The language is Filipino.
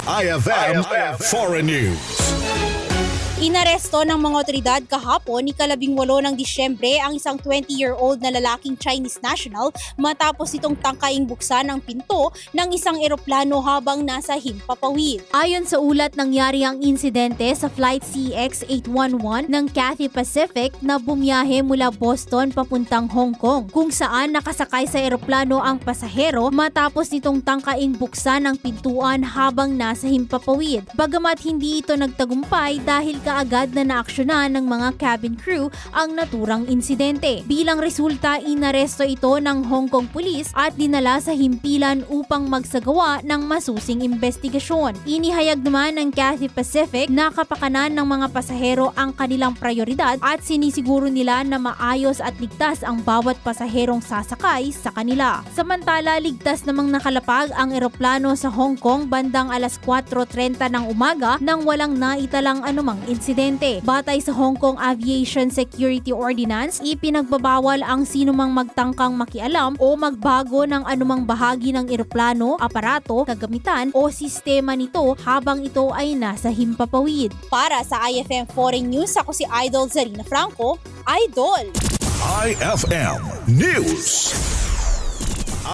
IFM Foreign News. Inaresto ng mga otoridad kahapon ni Kalabing-8 ng Disyembre ang isang 20-year-old na lalaking Chinese national matapos itong tangkaing buksan ng pinto ng isang eroplano habang nasa himpapawid. Ayon sa ulat, nangyari ang insidente sa Flight CX-811 ng Cathay Pacific na bumiyahe mula Boston papuntang Hong Kong, kung saan nakasakay sa eroplano ang pasahero matapos nitong tangkaing buksan ng pintuan habang nasa himpapawid. Bagamat hindi ito nagtagumpay dahil kaagad na naaksyonan ng mga cabin crew ang naturang insidente. Bilang resulta, inaresto ito ng Hong Kong Police at dinala sa himpilan upang magsagawa ng masusing investigasyon. Inihayag naman ng Cathay Pacific na kapakanan ng mga pasahero ang kanilang prioridad at sinisiguro nila na maayos at ligtas ang bawat pasaherong sasakay sa kanila. Samantala, ligtas namang nakalapag ang eroplano sa Hong Kong bandang alas 4:30 ng umaga nang walang naitalang anumang insidente. Batay sa Hong Kong Aviation Security Ordinance, ipinagbabawal ang sinumang magtangkang makialam o magbago ng anumang bahagi ng eroplano, aparato, kagamitan o sistema nito habang ito ay nasa himpapawid. Para sa IFM Foreign News, ako si Idol Zarina Franco, Idol! IFM News.